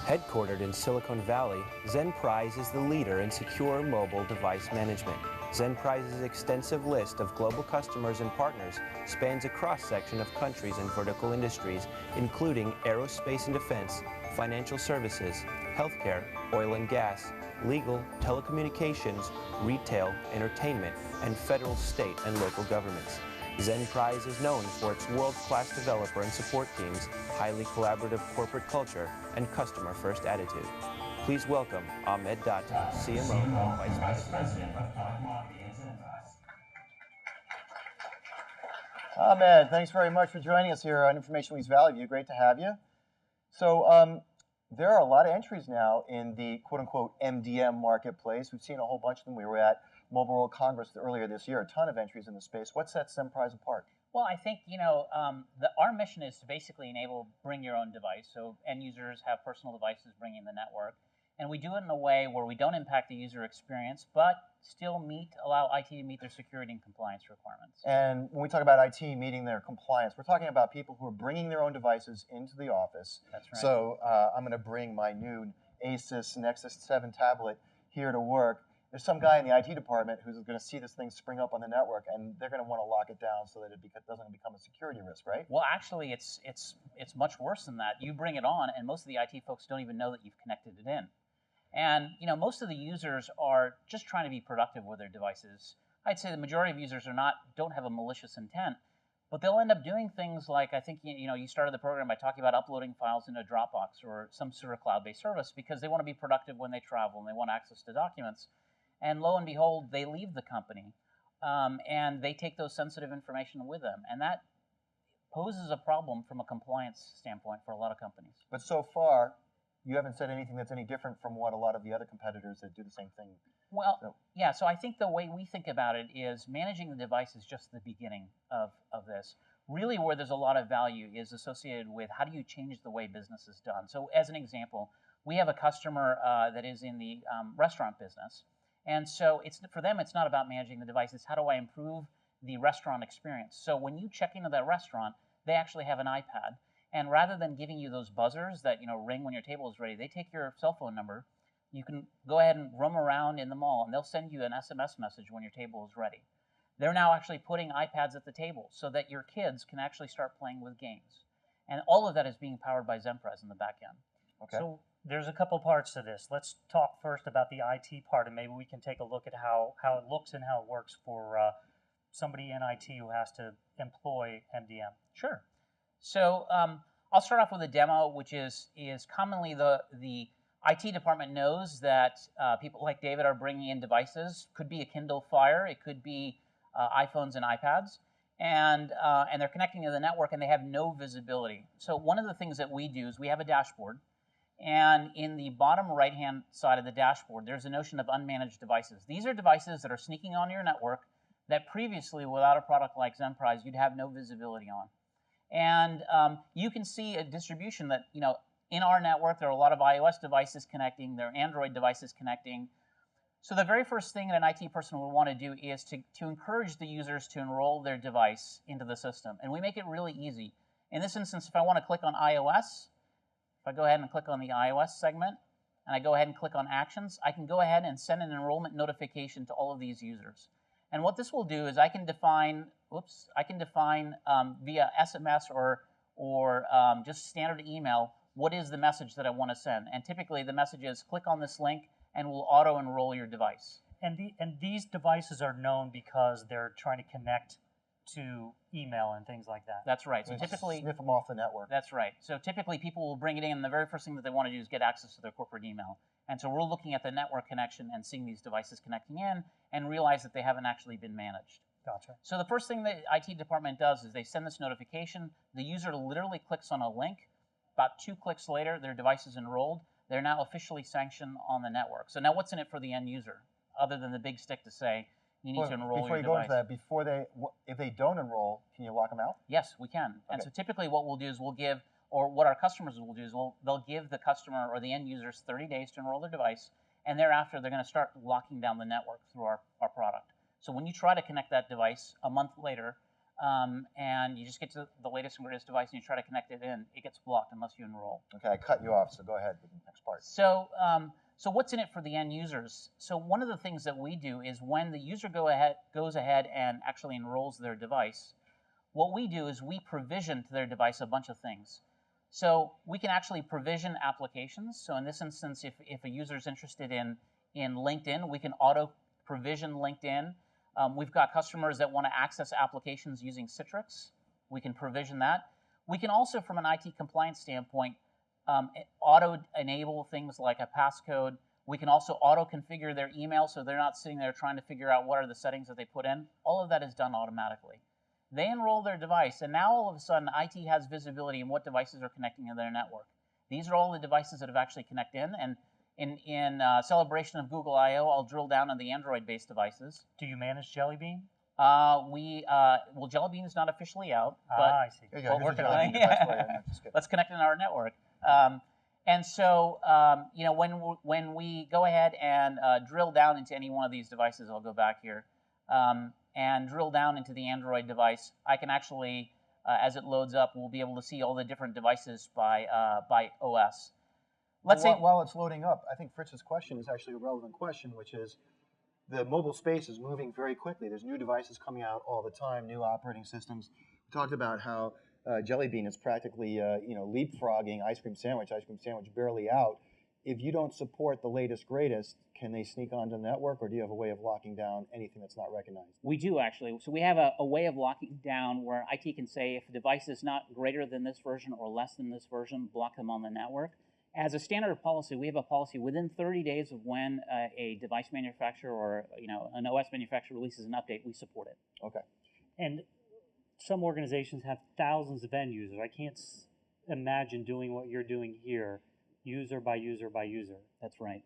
Headquartered in Silicon Valley, Zenprise is the leader in secure mobile device management. Zenprise's extensive list of global customers and partners spans a cross-section of countries and vertical industries, including aerospace and defense, financial services, healthcare, oil and gas, legal, telecommunications, retail, entertainment, and federal, state, and local governments. Zenprise is known for its world-class developer and support teams, highly collaborative corporate culture, and customer-first attitude. Please welcome Ahmed Datta, CMO and Vice President of Product Marketing at Zenprise. Ahmed, thanks very much for joining us here on Information Week's Valley View. Great to have you. So there are a lot of entries now in the quote-unquote MDM marketplace. We've seen a whole bunch of them. We were at Mobile World Congress earlier this year, a ton of entries in the space. What sets Zenprise apart? Well, I think, our mission is to basically enable bring your own device. So end users have personal devices bringing the network. And we do it in a way where we don't impact the user experience, but still allow IT to meet their security and compliance requirements. And when we talk about IT meeting their compliance, we're talking about people who are bringing their own devices into the office. That's right. So I'm going to bring my new Asus Nexus 7 tablet here to work. There's some guy in the IT department who's going to see this thing spring up on the network, and they're going to want to lock it down so that it doesn't become a security risk, right? Well, actually, it's much worse than that. You bring it on, and most of the IT folks don't even know that you've connected it in. And most of the users are just trying to be productive with their devices. I'd say the majority of users don't have a malicious intent, but they'll end up doing things like, I think you started the program by talking about uploading files into Dropbox or some sort of cloud-based service because they want to be productive when they travel and they want access to documents. And lo and behold, they leave the company and they take those sensitive information with them. And that poses a problem from a compliance standpoint for a lot of companies. But so far, you haven't said anything that's any different from what a lot of the other competitors that do the same thing. Well, yeah, so I think the way we think about it is managing the device is just the beginning of this. Really where there's a lot of value is associated with how do you change the way business is done. So as an example, we have a customer that is in the restaurant business. And so for them, it's not about managing the device. It's how do I improve the restaurant experience. So when you check into that restaurant, they actually have an iPad. And rather than giving you those buzzers that ring when your table is ready, they take your cell phone number. You can go ahead and roam around in the mall, and they'll send you an SMS message when your table is ready. They're now actually putting iPads at the table so that your kids can actually start playing with games. And all of that is being powered by Zenprise in the back end. Okay. So there's a couple parts to this. Let's talk first about the IT part, and maybe we can take a look at how it looks and how it works for somebody in IT who has to employ MDM. Sure. So I'll start off with a demo, which is commonly the IT department knows that people like David are bringing in devices. Could be a Kindle Fire, it could be iPhones and iPads, and they're connecting to the network and they have no visibility. So one of the things that we do is we have a dashboard, and in the bottom right-hand side of the dashboard, there's a notion of unmanaged devices. These are devices that are sneaking onto your network that previously, without a product like Zenprise, you'd have no visibility on. And you can see a distribution that, in our network, there are a lot of iOS devices connecting, there are Android devices connecting. So the very first thing that an IT person would want to do is to encourage the users to enroll their device into the system. And we make it really easy. In this instance, if I want to click on iOS, if I go ahead and click on the iOS segment, and I go ahead and click on Actions, I can go ahead and send an enrollment notification to all of these users. And what this will do is I can define via SMS or just standard email what is the message that I want to send. And typically the message is click on this link and we'll auto-enroll your device. And these devices are known because they're trying to connect to email and things like that. That's right. So typically sniff them off the network. That's right. So typically people will bring it in, and the very first thing that they want to do is get access to their corporate email. And so we're looking at the network connection and seeing these devices connecting in and realize that they haven't actually been managed. Gotcha. So the first thing the IT department does is they send this notification. The user literally clicks on a link. About 2 clicks later, their device is enrolled. They're now officially sanctioned on the network. So now what's in it for the end user, other than the big stick to say, you need to enroll your device? Before you go into that, if they don't enroll, can you lock them out? Yes, we can. Okay. And so typically what we'll do is we'll give, or what our customers will do is they'll give the customer or the end users 30 days to enroll their device, and thereafter they're going to start locking down the network through our product. So when you try to connect that device a month later, and you just get to the latest and greatest device and you try to connect it in, it gets blocked unless you enroll. Okay, I cut you off, so go ahead with the next part. So, so what's in it for the end users? So one of the things that we do is when the user goes ahead and actually enrolls their device, what we do is we provision to their device a bunch of things. So we can actually provision applications. So in this instance, if a user is interested in LinkedIn, we can auto provision LinkedIn. We've got customers that want to access applications using Citrix. We can provision that. We can also, from an IT compliance standpoint, auto-enable things like a passcode. We can also auto-configure their email so they're not sitting there trying to figure out what are the settings that they put in. All of that is done automatically. They enroll their device, and now all of a sudden, IT has visibility in what devices are connecting to their network. These are all the devices that have actually connected in, and in celebration of Google I/O, I'll drill down on the Android-based devices. Do you manage Jelly Bean? Well, Jelly Bean is not officially out, but I see. There you go. we're Here's working a on Jelly it. Bean device for you. No, just kidding. Let's connect in our network. And so, you know, when we go ahead and drill down into any one of these devices, I'll go back here, and drill down into the Android device, I can actually, as it loads up, we'll be able to see all the different devices by OS. Let's say While it's loading up, I think Fritz's question is actually a relevant question, which is the mobile space is moving very quickly. There's new devices coming out all the time, new operating systems. We talked about how Jelly Bean is practically leapfrogging ice cream sandwich barely out. If you don't support the latest, greatest, can they sneak onto the network, or do you have a way of locking down anything that's not recognized? we do actually. So we have a way of locking down where IT can say if a device is not greater than this version or less than this version, block them on the network. As a standard policy, we have a policy within 30 days of when a device manufacturer or an OS manufacturer releases an update, we support it. Okay. And some organizations have thousands of end users. I can't imagine doing what you're doing here, user by user by user. That's right.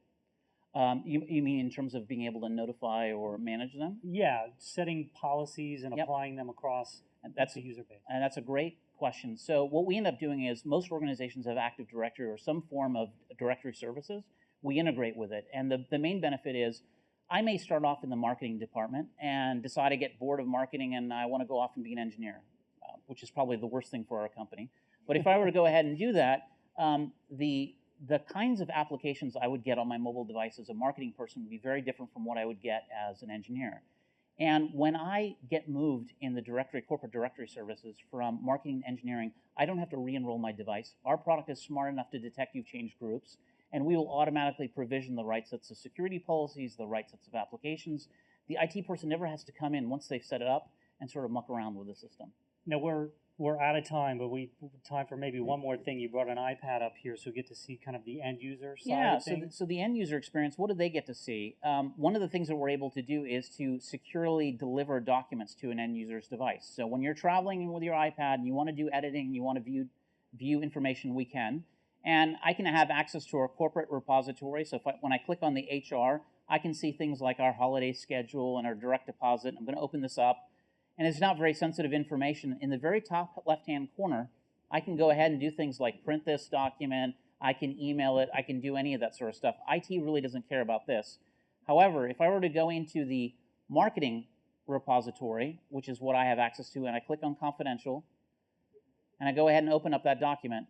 You mean in terms of being able to notify or manage them? Yeah, setting policies and Yep. applying them across That's the user base. And that's a great question. So what we end up doing is most organizations have Active Directory or some form of directory services. We integrate with it. And the main benefit is I may start off in the marketing department and decide I get bored of marketing and I want to go off and be an engineer, which is probably the worst thing for our company. But if I were to go ahead and do that, the kinds of applications I would get on my mobile device as a marketing person would be very different from what I would get as an engineer. And when I get moved in the corporate directory services from marketing to engineering, I don't have to re-enroll my device. Our product is smart enough to detect you've changed groups, and we will automatically provision the right sets of security policies, the right sets of applications. The IT person never has to come in once they've set it up and sort of muck around with the system. Now we're out of time, but time for maybe one more thing. You brought an iPad up here, so we get to see kind of the end user side of things. So the end user experience, what do they get to see? One of the things that we're able to do is to securely deliver documents to an end user's device. So when you're traveling with your iPad and you want to do editing, you want to view information, we can. And I can have access to our corporate repository. So when I click on the HR, I can see things like our holiday schedule and our direct deposit. I'm going to open this up. And it's not very sensitive information. In the very top left-hand corner, I can go ahead and do things like print this document, I can email it, I can do any of that sort of stuff. IT really doesn't care about this. However, if I were to go into the marketing repository, which is what I have access to, and I click on confidential, and I go ahead and open up that document,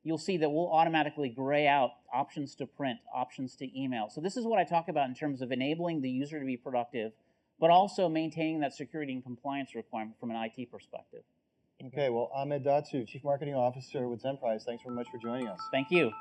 you'll see that we'll automatically gray out options to print, options to email. So this is what I talk about in terms of enabling the user to be productive, but also maintaining that security and compliance requirement from an IT perspective. Okay, well, Ahmed Datsu, Chief Marketing Officer with Zenprise, thanks very much for joining us. Thank you.